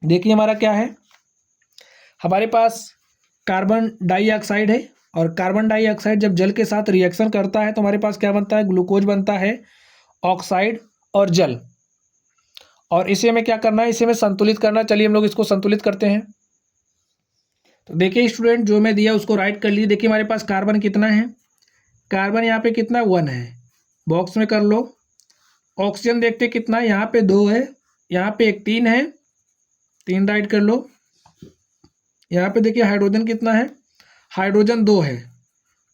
देखिए हमारा क्या है, हमारे पास कार्बन डाइऑक्साइड है, और कार्बन डाइऑक्साइड जब जल के साथ रिएक्शन करता है तो हमारे पास क्या बनता है, ग्लूकोज बनता है, ऑक्साइड और जल, और इसे हमें क्या करना है, इसे हमें संतुलित करना है। चलिए हम लोग इसको संतुलित करते हैं। तो देखिए स्टूडेंट, जो मैं दिया उसको राइट कर लीजिए। देखिए हमारे पास कार्बन कितना है, कार्बन यहाँ पे कितना, 1 है, बॉक्स में कर लो। ऑक्सीजन देखते कितना है, यहाँ पे 2 है, यहाँ पे एक 3 है, 3 राइट कर लो। यहाँ पे देखिए हाइड्रोजन कितना है, हाइड्रोजन 2 है,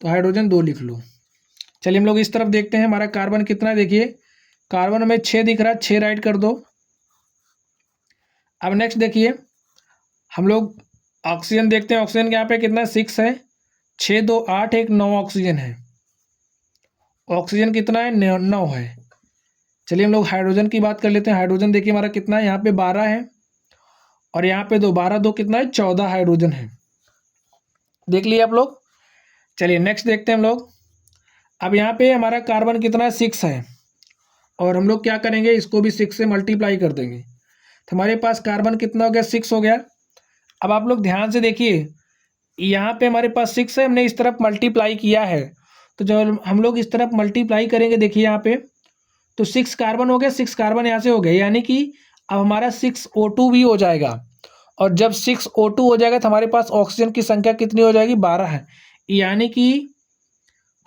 तो हाइड्रोजन 2 लिख लो। चलिए हम लोग इस तरफ देखते हैं, हमारा कार्बन कितना है, देखिए कार्बन में 6 दिख रहा है, 6 राइट कर दो। अब नेक्स्ट देखिए हम लोग ऑक्सीजन देखते हैं, ऑक्सीजन यहाँ पे कितना है, 6 है, 6 2 8 1 9 ऑक्सीजन है, ऑक्सीजन कितना है, 9 है। चलिए हम लोग हाइड्रोजन की बात कर लेते हैं। हाइड्रोजन देखिए हमारा कितना है, यहाँ पे 12 है, और यहाँ पे 2 12 2 कितना है, 14 हाइड्रोजन है। देख लिए आप लोग। चलिए नेक्स्ट देखते हैं हम लोग। अब यहाँ पे हमारा कार्बन कितना है, 6 है, और हम लोग क्या करेंगे, इसको भी 6 से मल्टीप्लाई कर देंगे, तो हमारे पास कार्बन कितना हो गया, 6 हो गया। अब आप लोग ध्यान से देखिए, यहाँ पे हमारे पास 6 है, हमने इस तरफ मल्टीप्लाई किया है, तो जब हम लोग इस तरफ मल्टीप्लाई करेंगे देखिए यहाँ पे, तो 6 कार्बन हो गया, 6 कार्बन यहाँ से हो गया, यानी कि अब हमारा 6O2 भी हो जाएगा, और जब 6O2 हो जाएगा तो हमारे पास ऑक्सीजन की संख्या कितनी हो जाएगी, 12 है, यानी कि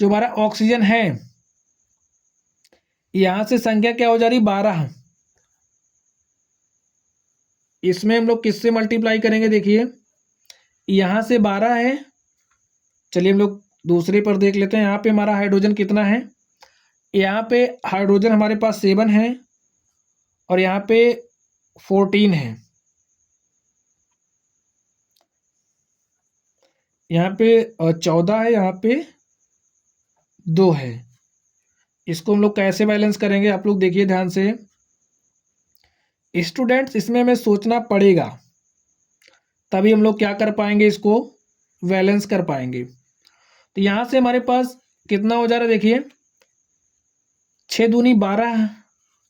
जो हमारा ऑक्सीजन है यहाँ से संख्या क्या हो जा रही, 12। इसमें हम लोग किससे मल्टीप्लाई करेंगे, देखिए यहाँ से 12 है। चलिए हम लोग दूसरे पर देख लेते हैं, यहाँ पे हमारा हाइड्रोजन कितना है, यहाँ पे हाइड्रोजन हमारे पास 7 है, और यहाँ पे 14 है, यहाँ पे 14 है, यहाँ पे 2 है। इसको हम लोग कैसे बैलेंस करेंगे, आप लोग देखिए ध्यान से। स्टूडेंट्स, इसमें हमें सोचना पड़ेगा, तभी हम लोग क्या कर पाएंगे, इसको बैलेंस कर पाएंगे। तो यहाँ से हमारे पास कितना हो जा रहा है, देखिए 6 दूनी 12,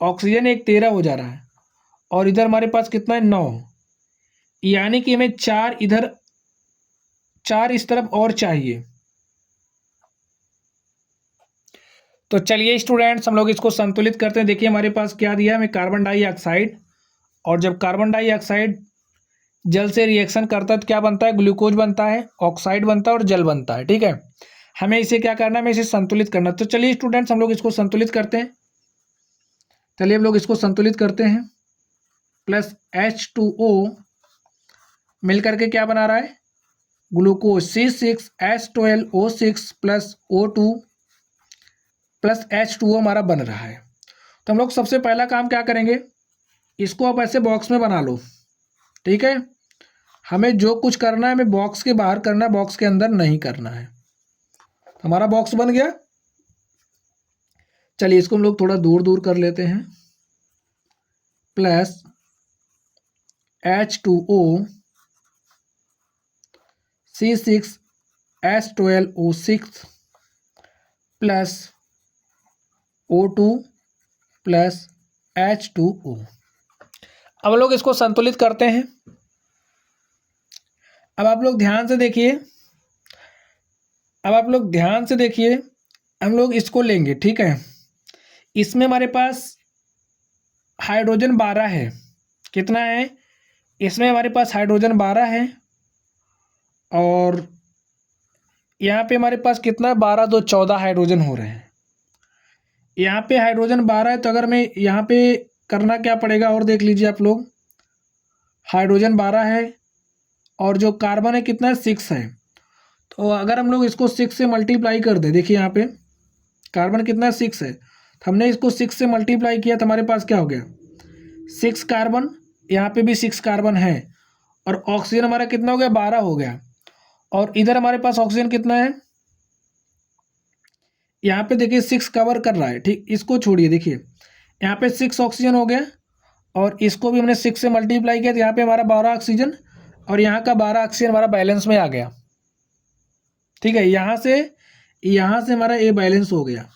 ऑक्सीजन एक 13 हो जा रहा है, और इधर हमारे पास कितना है, 9, यानी कि हमें 4 इधर, 4 इस तरफ और चाहिए। तो चलिए स्टूडेंट्स हम लोग इसको संतुलित करते हैं। देखिए हमारे पास क्या दिया है हमें, कार्बन डाइऑक्साइड, और जब कार्बन डाइऑक्साइड जल से रिएक्शन करता है तो क्या बनता है, ग्लूकोज बनता है, ऑक्साइड बनता है और जल बनता है। ठीक है, हमें इसे क्या करना है, हमें इसे संतुलित करना। तो चलिए स्टूडेंट्स हम लोग इसको संतुलित करते हैं। चलिए हम लोग इसको संतुलित करते हैं। प्लस H2O मिल करके क्या बना रहा है, glucose C6H12O6 plus O2 plus H2O हमारा बन रहा है। तो हम लोग सबसे पहला काम क्या करेंगे, इसको आप ऐसे बॉक्स में बना लो। ठीक है, हमें जो कुछ करना है हमें बॉक्स के बाहर करना है, बॉक्स के अंदर नहीं करना है। हमारा बॉक्स बन गया। चलिए इसको हम लोग थोड़ा दूर दूर कर लेते हैं। Plus H2O C6H12O6 plus O2 plus H2O। अब लोग इसको संतुलित करते हैं। अब आप लोग ध्यान से देखिए, हम लोग इसको लेंगे। ठीक है, इसमें हमारे पास हाइड्रोजन 12 है। कितना है, इसमें हमारे पास हाइड्रोजन 12 है, और यहाँ पे हमारे पास कितना 12 2 14 हाइड्रोजन हो रहे हैं। यहाँ पे हाइड्रोजन 12 है, तो अगर मैं यहाँ पे करना क्या पड़ेगा, और देख लीजिए आप लोग, हाइड्रोजन 12 है और जो कार्बन है कितना है 6 है। तो अगर हम लोग इसको 6 से मल्टीप्लाई कर दें, देखिए यहाँ पे कार्बन कितना है 6 है, तो हमने इसको 6 से मल्टीप्लाई किया तो हमारे पास क्या हो गया 6 कार्बन, यहाँ पे भी 6 कार्बन है, और ऑक्सीजन हमारा कितना हो गया 12 हो गया। और इधर हमारे पास ऑक्सीजन कितना है, यहाँ पे देखिए 6 कवर कर रहा है। ठीक, इसको छोड़िए, देखिए यहाँ पे 6 ऑक्सीजन हो गया, और इसको भी हमने 6 से मल्टीप्लाई किया तो यहाँ पे हमारा 12 ऑक्सीजन, और यहाँ का 12 ऑक्सीजन हमारा बैलेंस में आ गया। ठीक है, यहाँ से हमारा ये बैलेंस हो गया,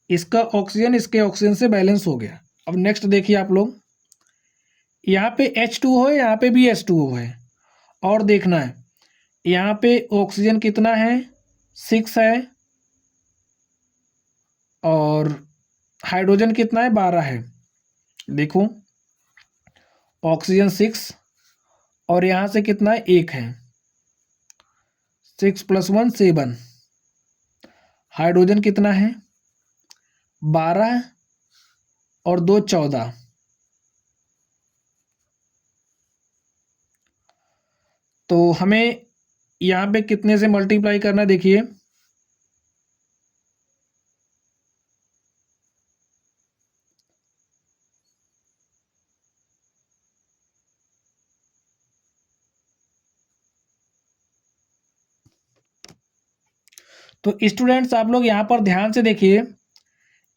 इसका ऑक्सीजन इसके ऑक्सीजन से बैलेंस हो गया। अब नेक्स्ट देखिए आप लोग, यहाँ पे H2O है, यहाँ पे भी H2O है, और देखना है यहाँ पे ऑक्सीजन कितना है 6 है, और हाइड्रोजन कितना है 12 है। देखो ऑक्सीजन 6 और यहाँ से कितना है 1 है, 6 + 1 7। हाइड्रोजन कितना है 12 और 2 14। तो हमें यहाँ पे कितने से मल्टीप्लाई करना है, देखिए तो स्टूडेंट्स आप लोग यहाँ पर ध्यान से देखिए,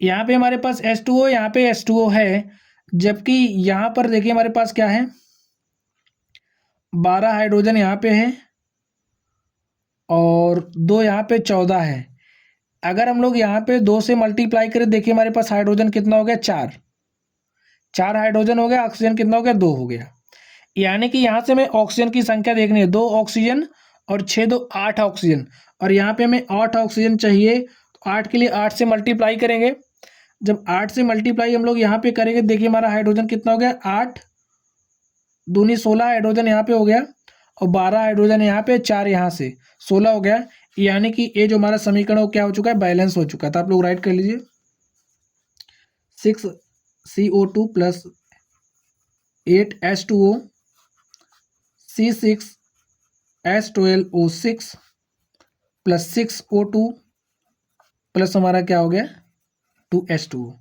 यहाँ पे हमारे पास H2O, यहाँ पे H2O है, जबकि यहाँ पर देखिए हमारे पास क्या है 12 हाइड्रोजन यहाँ पे है, और 2 यहाँ पे 14 है। अगर हम लोग यहाँ पे 2 से मल्टीप्लाई करें, देखिए हमारे पास हाइड्रोजन कितना हो गया 4 हाइड्रोजन हो गया, ऑक्सीजन कितना हो गया 2 हो गया। यानी कि यहाँ से हमें ऑक्सीजन की संख्या देखनी है, 2 ऑक्सीजन और 6 2 8 ऑक्सीजन, और यहाँ पे हमें 8 ऑक्सीजन चाहिए, तो 8 के लिए 8 से मल्टीप्लाई करेंगे। जब 8 से मल्टीप्लाई हम लोग यहाँ पे करेंगे, देखिए हमारा हाइड्रोजन कितना हो गया 8 दूनी 16 हाइड्रोजन यहाँ पे हो गया, और 12 हाइड्रोजन यहाँ पे, 4 यहाँ से 16 हो गया। यानी कि ये जो हमारा समीकरण वो क्या हो चुका है, बैलेंस हो चुका है। तो आप लोग राइट कर लीजिए 6CO2 plus 8H2O C6H12O6 plus 6O2 plus हमारा क्या हो गया 2H2O।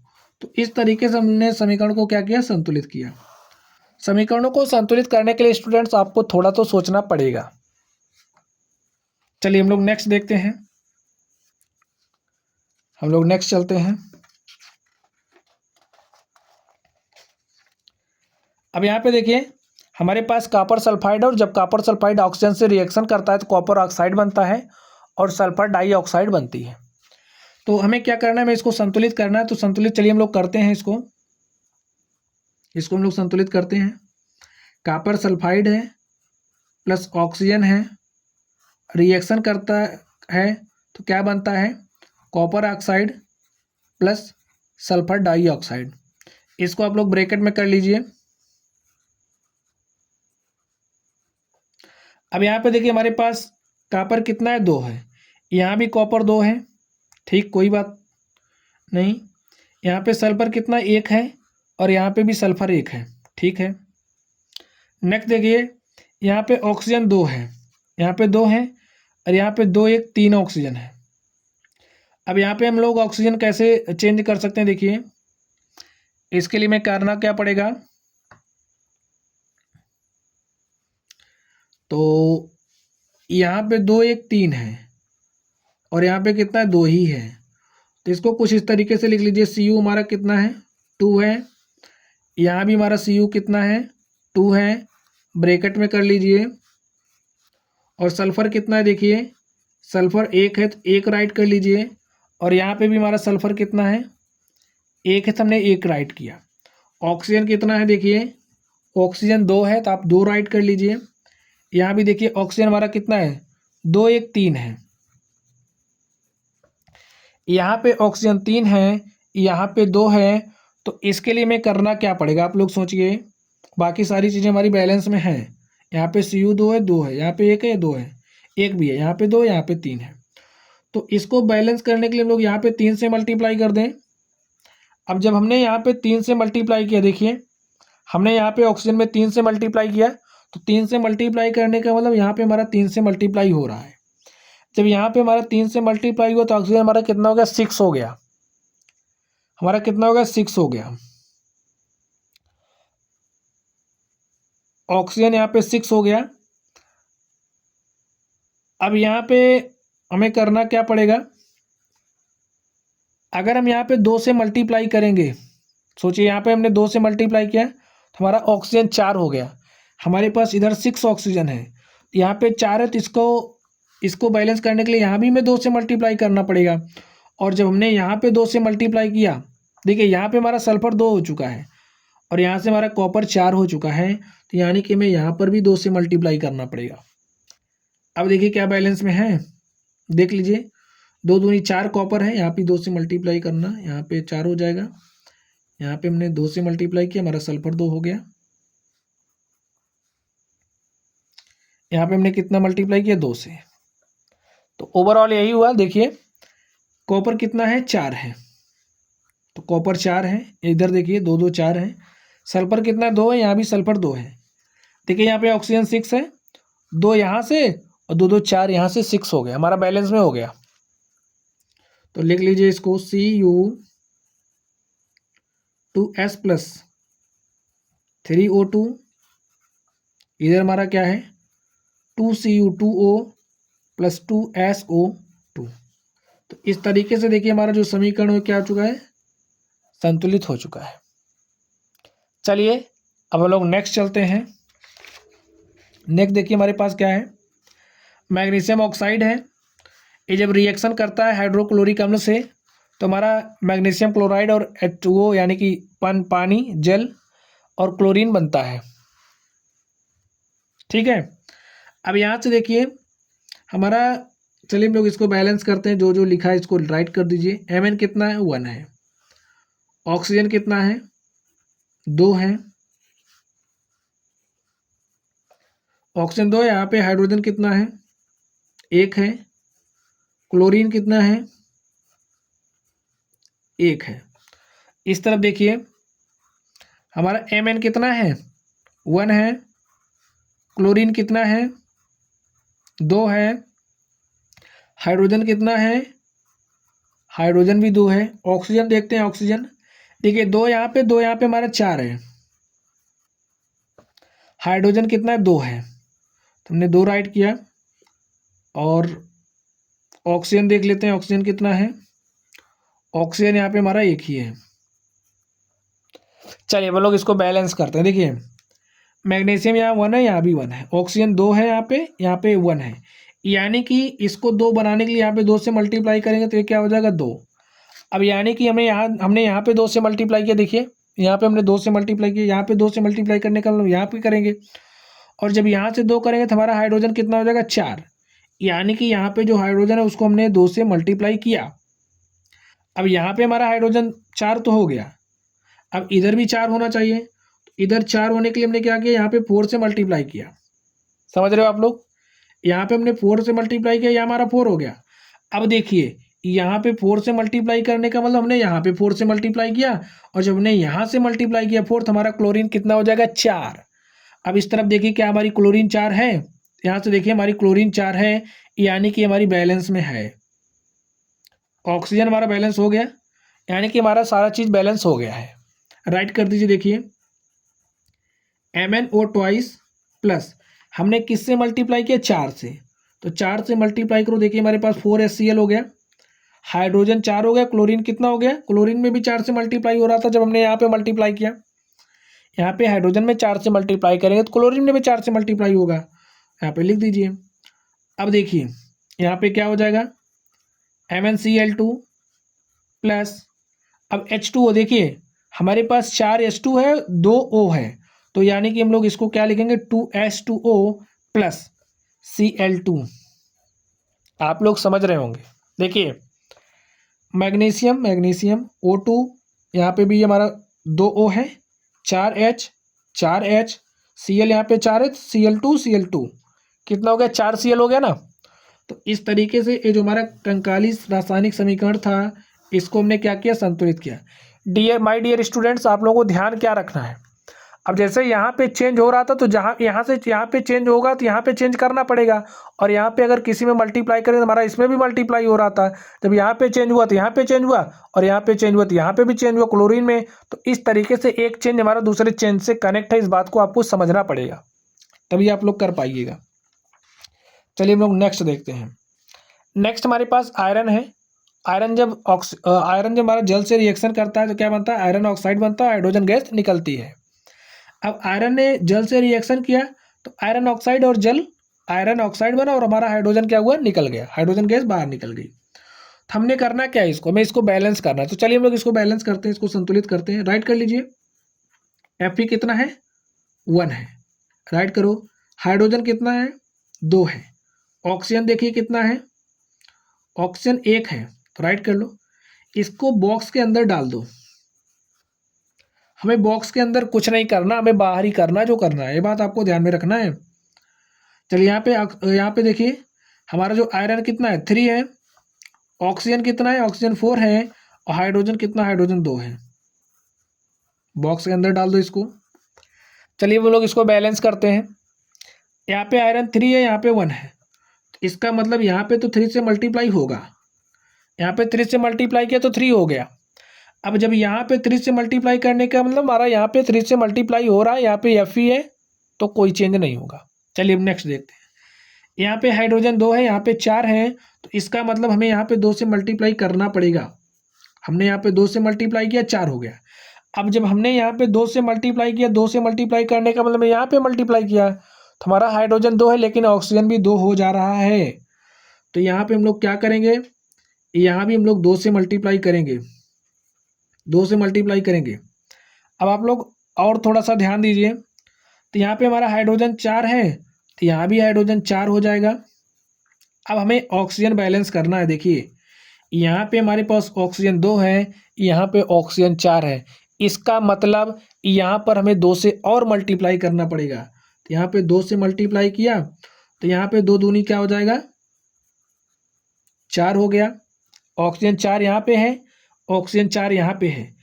तो इस तरीके से हमने समीकरण को क्या किया, संतुलित किया। समीकरणों को संतुलित करने के लिए स्टूडेंट्स आपको थोड़ा तो सोचना पड़ेगा। चलिए हम लोग नेक्स्ट देखते हैं, हम लोग नेक्स्ट चलते हैं। अब यहाँ पे देखिए हमारे पास कॉपर सल्फाइड, और जब कॉपर सल्फाइड ऑक्सीजन से रिएक्शन करता है तो कॉपर ऑक्साइड बनता है और सल्फर डाइऑक्साइड बनती है। तो हमें क्या करना है, हमें इसको संतुलित करना है। तो संतुलित चलिए हम लोग करते हैं, इसको हम लोग संतुलित करते हैं। कॉपर सल्फाइड है प्लस ऑक्सीजन है, रिएक्शन करता है तो क्या बनता है copper oxide plus sulphur dioxide. इसको आप लोग ब्रैकेट में कर लीजिए। अब यहाँ पे देखिए हमारे पास कॉपर कितना है, 2 है। यहाँ भी कॉपर 2 है, ठीक, कोई बात नहीं। यहाँ पे सल्फर कितना, 1 है, और यहाँ पे भी सल्फर 1 है, ठीक है। नेक्स्ट देखिए यहाँ पे ऑक्सीजन 2 है, यहाँ पे 2 है, और यहाँ पे 2 1 3 ऑक्सीजन है। अब यहाँ पे हम लोग ऑक्सीजन कैसे चेंज कर सकते हैं, देखिए इसके लिए मैं करना क्या पड़ेगा, तो यहाँ पे 2 1 3 है, और यहाँ पे कितना है, 2 ही है। तो इसको कुछ इस तरीके से लिख लीजिए, Cu हमारा कितना है, 2 है। यहाँ भी हमारा Cu कितना है, 2 है, ब्रैकेट में कर लीजिए। और सल्फर कितना है, देखिए सल्फर 1 है, तो 1 राइट कर लीजिए। और यहाँ पे भी हमारा सल्फर कितना है, 1 है, तो हमने 1 राइट किया। ऑक्सीजन कितना है, देखिए ऑक्सीजन 2 है, तो आप 2 राइट कर लीजिए। यहाँ भी देखिए ऑक्सीजन हमारा कितना है, 2 1 3 है। यहाँ पे ऑक्सीजन 3 है, यहाँ पे 2 है। तो इसके लिए मैं करना क्या पड़ेगा, आप लोग सोचिए। बाकी सारी चीज़ें हमारी बैलेंस में हैं। यहाँ पे Cu 2 है, 2 है, यहाँ पे 1 है, 2 है, 1 भी है, यहाँ पे 2, यहाँ पे 3 है। तो इसको बैलेंस करने के लिए हम लोग यहाँ पे 3 से मल्टीप्लाई कर दें। अब जब हमने यहाँ पे 3 से मल्टीप्लाई किया, देखिए हमने यहाँ पे ऑक्सीजन में 3 से मल्टीप्लाई किया, तो 3 से मल्टीप्लाई करने का मतलब यहाँ पे हमारा 3 से मल्टीप्लाई हो रहा है। जब यहाँ पे हमारा 3 से मल्टीप्लाई हुआ तो ऑक्सीजन हमारा कितना हो गया, 6 हो गया। हमारा कितना हो गया, 6 हो गया। ऑक्सीजन यहाँ पे 6 हो गया। अब यहाँ पे हमें करना क्या पड़ेगा, अगर हम यहाँ पे 2 से मल्टीप्लाई करेंगे, सोचिए यहाँ पे हमने 2 से मल्टीप्लाई किया तो हमारा ऑक्सीजन 4 हो गया। हमारे पास इधर 6 ऑक्सीजन है, यहाँ पे 4 है, तो इसको बैलेंस करने के लिए यहाँ भी हमें 2 से मल्टीप्लाई करना पड़ेगा। और जब हमने यहाँ पे 2 से मल्टीप्लाई किया, देखिए यहाँ पे हमारा सल्फर 2 हो चुका है, और यहाँ से हमारा कॉपर 4 हो चुका है, तो यानी कि हमें यहाँ पर भी 2 से मल्टीप्लाई करना पड़ेगा। अब देखिए क्या बैलेंस में है, देख लीजिए 2 दूनी 4 कॉपर है, यहाँ पे 2 से मल्टीप्लाई करना, यहाँ पे 4 हो जाएगा। यहाँ पे हमने 2 से मल्टीप्लाई किया, हमारा सल्फर 2 हो गया। यहाँ पे हमने कितना मल्टीप्लाई किया, 2 से। तो ओवरऑल यही हुआ। देखिए कॉपर कितना है, 4 है, तो कॉपर 4 है। इधर देखिए 2 2 4 है। सल्फर कितना है, 2 है, यहाँ भी सल्फर 2 है। देखिए यहाँ पे ऑक्सीजन 6 है, 2 यहाँ से और 2 2 4 यहाँ से, 6 हो गया, हमारा बैलेंस में हो गया। तो लिख लीजिए इसको, Cu2S प्लस 3O2, इधर हमारा क्या है, 2Cu2O प्लस 2SO2। तो इस तरीके से देखिए हमारा जो समीकरण है क्या हो चुका है, संतुलित हो चुका है। चलिए अब हम लोग नेक्स्ट चलते हैं। नेक्स्ट देखिए हमारे पास क्या है, मैग्नीशियम ऑक्साइड है। ये जब रिएक्शन करता है हाइड्रोक्लोरिक अम्ल से, तो हमारा मैग्नीशियम क्लोराइड और H2O यानी कि पानी, जल और क्लोरीन बनता है, ठीक है। अब यहाँ से देखिए हमारा, चलिए हम लोग इसको बैलेंस करते हैं। जो जो लिखा है इसको राइट कर दीजिए। Mn कितना है, 1 है। ऑक्सीजन कितना है, 2 है। ऑक्सीजन 2 है। यहाँ पे हाइड्रोजन कितना है, 1 है। क्लोरीन कितना है, 1 है। इस तरफ देखिए हमारा Mn कितना है, 1 है। क्लोरीन कितना है, 2 है। हाइड्रोजन कितना है, हाइड्रोजन भी 2 है। ऑक्सीजन देखते हैं, ऑक्सीजन देखिए 2 यहाँ पे, 2 यहाँ पे, हमारा 4 है। हाइड्रोजन कितना है, 2 है, तो हमने 2 राइट किया। और ऑक्सीजन देख लेते हैं, ऑक्सीजन कितना है, ऑक्सीजन यहाँ पे हमारा 1 ही है। चलिए हम लोग इसको बैलेंस करते हैं। देखिए मैग्नीशियम यहाँ 1 है, यहाँ भी 1 है। ऑक्सीजन 2 है, यहाँ पे 1 है। यानी कि इसको 2 बनाने के लिए यहाँ पे 2 से मल्टीप्लाई करेंगे तो ये क्या हो जाएगा, 2। अब यानी कि हमने यहाँ पे 2 से मल्टीप्लाई किया। देखिए यहाँ पे हमने 2 से मल्टीप्लाई किया, यहाँ पे 2 से मल्टीप्लाई करने का मतलब यहाँ पे करेंगे। और जब यहाँ से 2 करेंगे तो हमारा हाइड्रोजन कितना हो जाएगा, 4। यानी कि यहाँ पे जो हाइड्रोजन है उसको हमने 2 से मल्टीप्लाई किया। अब यहाँ पे हमारा हाइड्रोजन 4 तो हो गया, अब इधर भी 4 होना चाहिए। तो इधर 4 होने के लिए हमने क्या किया, यहाँ पे 4 से मल्टीप्लाई किया। समझ रहे हो आप लोग, यहाँ पे हमने 4 से मल्टीप्लाई किया, यहाँ हमारा 4 हो गया। अब देखिए यहाँ पे 4 से मल्टीप्लाई करने का मतलब हमने यहाँ पे 4 से मल्टीप्लाई किया, और जब हमने यहाँ से मल्टीप्लाई किया 4, हमारा क्लोरीन कितना हो जाएगा, 4। अब इस तरफ देखिए क्या हमारी क्लोरीन 4 है, यहाँ से देखिए हमारी क्लोरीन 4 है, यानी कि हमारी बैलेंस में है। ऑक्सीजन हमारा बैलेंस हो गया, यानी कि हमारा सारा चीज़ बैलेंस हो गया है। राइट कर दीजिए। देखिए MnO ट्वाइस प्लस हमने किससे मल्टीप्लाई किया, 4 से, तो 4 से मल्टीप्लाई करो, देखिए हमारे पास 4HCl हो गया, हाइड्रोजन 4 हो गया, क्लोरीन कितना हो गया, क्लोरीन में भी 4 से मल्टीप्लाई हो रहा था जब हमने यहाँ पे मल्टीप्लाई किया। यहाँ पे हाइड्रोजन में 4 से मल्टीप्लाई करेंगे तो क्लोरीन में भी 4 से मल्टीप्लाई होगा, यहाँ पे लिख दीजिए। अब देखिए यहाँ पे क्या हो जाएगा, MnCl2 प्लस, अब H2O, देखिए हमारे पास 4 H2 है, 2 O है, तो यानी कि हम लोग इसको क्या लिखेंगे, 2H2O प्लस Cl2। आप लोग समझ रहे होंगे। देखिए मैग्नीशियम O2, यहाँ पे भी हमारा 2 O है, 4H, Cl यहाँ पे 4H, Cl2 कितना हो गया, 4Cl हो गया ना। तो इस तरीके से ये जो हमारा कंकाली रासायनिक समीकरण था, इसको हमने क्या किया, संतुलित किया। माय डियर स्टूडेंट्स, आप लोगों को ध्यान क्या रखना है, अब जैसे यहाँ पे चेंज हो रहा था तो जहाँ यहाँ से यहाँ पे चेंज होगा तो यहाँ पे चेंज करना पड़ेगा, और यहाँ पे अगर किसी में मल्टीप्लाई करें तो हमारा इसमें भी मल्टीप्लाई हो रहा था, जब यहाँ पे चेंज हुआ तो यहाँ पे चेंज हुआ, और यहाँ पे चेंज हुआ तो यहाँ पे भी चेंज हुआ क्लोरीन में। तो इस तरीके से एक चेंज हमारा दूसरे चेंज से कनेक्ट है, इस बात को आपको समझना पड़ेगा, तभी आप लोग कर पाइएगा। चलिए हम लोग नेक्स्ट देखते हैं। नेक्स्ट हमारे पास आयरन है। आयरन जब हमारा जल से रिएक्शन करता है तो क्या बनता है, आयरन ऑक्साइड बनता है, हाइड्रोजन गैस निकलती है। अब आयरन ने जल से रिएक्शन किया तो आयरन ऑक्साइड और जल, आयरन ऑक्साइड बना और हमारा हाइड्रोजन क्या हुआ, निकल गया, हाइड्रोजन गैस बाहर निकल गई। तो हमने करना क्या है, इसको हमें इसको बैलेंस करना है। तो चलिए हम लोग इसको बैलेंस करते हैं, इसको संतुलित करते हैं। राइट कर लीजिए, Fe कितना है, 1 है, राइट करो। हाइड्रोजन कितना है, 2 है। ऑक्सीजन देखिए कितना है, ऑक्सीजन 1 है, तो राइट कर लो। इसको बॉक्स के अंदर डाल दो। हमें बॉक्स के अंदर कुछ नहीं करना, हमें बाहर ही करना जो करना है, ये बात आपको ध्यान में रखना है। चलिए यहाँ पे देखिए हमारा जो आयरन कितना है, 3 है, ऑक्सीजन कितना है, ऑक्सीजन 4 है, और हाइड्रोजन कितना, हाइड्रोजन 2 है। बॉक्स के अंदर डाल दो इसको। चलिए वो लोग इसको बैलेंस करते हैं। यहाँ पे आयरन 3 है, यहाँ पे 1 है, तो इसका मतलब यहाँ पे तो 3 से मल्टीप्लाई होगा, यहाँ पे 3 से मल्टीप्लाई किया तो 3 हो गया। अब जब यहाँ पे 3 से मल्टीप्लाई करने का मतलब हमारा यहाँ पे 3 से मल्टीप्लाई हो रहा है, यहाँ पे Fe है, तो कोई चेंज नहीं होगा। चलिए अब नेक्स्ट देखते हैं। यहाँ पे हाइड्रोजन 2 है, यहाँ पे 4 है, तो इसका मतलब हमें यहाँ पे 2 से मल्टीप्लाई करना पड़ेगा। हमने यहाँ पे 2 से मल्टीप्लाई किया, 4 हो गया। अब जब हमने यहाँ पे 2 से मल्टीप्लाई किया, 2 से मल्टीप्लाई करने का मतलब यहाँ पे मल्टीप्लाई किया, तो हमारा हाइड्रोजन 2 है, लेकिन ऑक्सीजन भी 2 हो जा रहा है। तो यहाँ पे हम लोग क्या करेंगे, यहाँ भी हम लोग 2 से मल्टीप्लाई करेंगे, 2 से मल्टीप्लाई करेंगे। अब आप लोग और थोड़ा सा ध्यान दीजिए, तो यहाँ पे हमारा हाइड्रोजन 4 है, तो यहाँ भी हाइड्रोजन 4 हो जाएगा। अब हमें ऑक्सीजन बैलेंस करना है। देखिए यहाँ पे हमारे पास ऑक्सीजन 2 है, यहाँ पे ऑक्सीजन 4 है, इसका मतलब यहाँ पर हमें 2 से और मल्टीप्लाई करना पड़ेगा। तो यहाँ पे 2 से मल्टीप्लाई किया तो यहाँ पे 2 दूनी क्या हो जाएगा, 4 हो गया। ऑक्सीजन 4 यहाँ पे है, ऑक्सीजन 4 यहाँ पे है।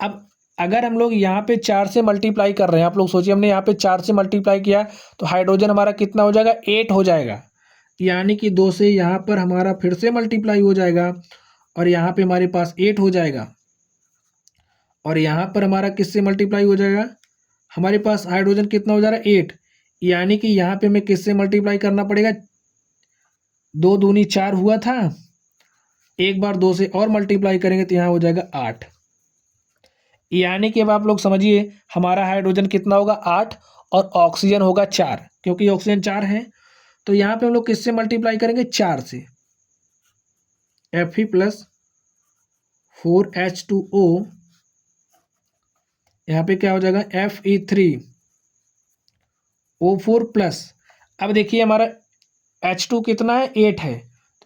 अब अगर हम लोग यहाँ पे 4 से मल्टीप्लाई कर रहे हैं, आप लोग सोचिए हमने यहाँ पे 4 से मल्टीप्लाई किया तो हाइड्रोजन हमारा कितना हो जाएगा, 8 हो जाएगा, यानी कि 2 से यहाँ पर हमारा फिर से मल्टीप्लाई हो जाएगा, और यहाँ पे हमारे पास 8 हो जाएगा, और यहाँ पर हमारा किससे मल्टीप्लाई हो जाएगा, हमारे पास हाइड्रोजन कितना हो जा रहा है, 8, यानी कि यहाँ पे हमें किससे मल्टीप्लाई करना पड़ेगा, 2 दूनी 4 हुआ था, एक बार 2 से और मल्टीप्लाई करेंगे तो यहाँ हो जाएगा 8, यानी कि अब आप लोग समझिए हमारा हाइड्रोजन कितना होगा, 8, और ऑक्सीजन होगा 4, क्योंकि ऑक्सीजन 4 है। तो यहाँ पे हम लोग किससे मल्टीप्लाई करेंगे, 4 से, Fe प्लस 4H2O, यहाँ पे क्या हो जाएगा, Fe3O4 प्लस, अब देखिए हमारा H2 कितना है, 8 है,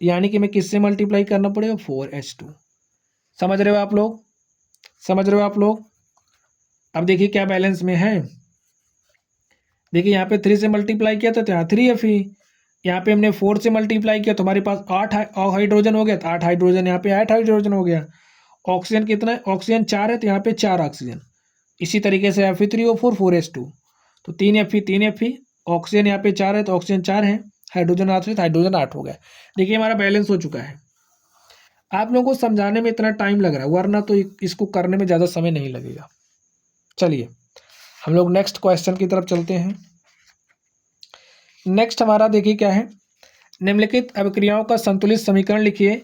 तो यानी कि हमें किससे मल्टीप्लाई करना पड़ेगा, 4H2। समझ रहे हो आप लोग, समझ रहे हो आप लोग। अब देखिए क्या बैलेंस में है। देखिए यहाँ पे 3 से मल्टीप्लाई किया था तो यहाँ 3Fe, यहाँ पे हमने 4 से मल्टीप्लाई किया तो हमारे पास 8 हाइड्रोजन हो गया, तो 8 हाइड्रोजन, यहाँ पे 8 हाइड्रोजन हो गया। ऑक्सीजन कितना है, ऑक्सीजन 4 है तो यहाँ पे 4 ऑक्सीजन। इसी तरीके से Fe3O4 4s2, तो 3Fe, ऑक्सीजन यहाँ पे 4 है तो ऑक्सीजन 4 है, हाइड्रोजन 8 है तो हाइड्रोजन 8 हो गया। देखिए हमारा बैलेंस हो चुका है। आप लोगों को समझाने में इतना टाइम लग रहा है, वरना तो इसको करने में ज़्यादा समय नहीं लगेगा। चलिए हम लोग नेक्स्ट क्वेश्चन की तरफ चलते हैं। नेक्स्ट हमारा देखिए क्या है, निम्नलिखित अभिक्रियाओं का संतुलित समीकरण लिखिए।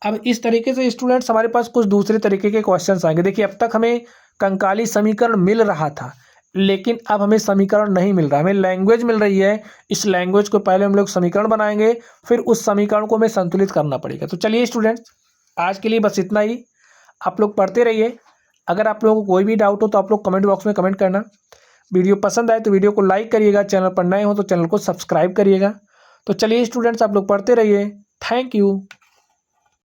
अब इस तरीके से स्टूडेंट्स हमारे पास कुछ दूसरे तरीके के क्वेश्चंस आएंगे। देखिए अब तक हमें कंकाली समीकरण मिल रहा था, लेकिन अब हमें समीकरण नहीं मिल रहा, हमें लैंग्वेज मिल रही है। इस लैंग्वेज को पहले हम लोग समीकरण बनाएंगे, फिर उस समीकरण को हमें संतुलित करना पड़ेगा। तो चलिए स्टूडेंट्स, आज के लिए बस इतना ही। आप लोग पढ़ते रहिए। अगर आप लोगों को कोई भी डाउट हो तो आप लोग कमेंट बॉक्स में कमेंट करना। वीडियो पसंद आए तो वीडियो को लाइक करिएगा, चैनल पर नए हो तो चैनल को सब्सक्राइब करिएगा। तो चलिए स्टूडेंट्स, आप लोग पढ़ते रहिए। Thank you.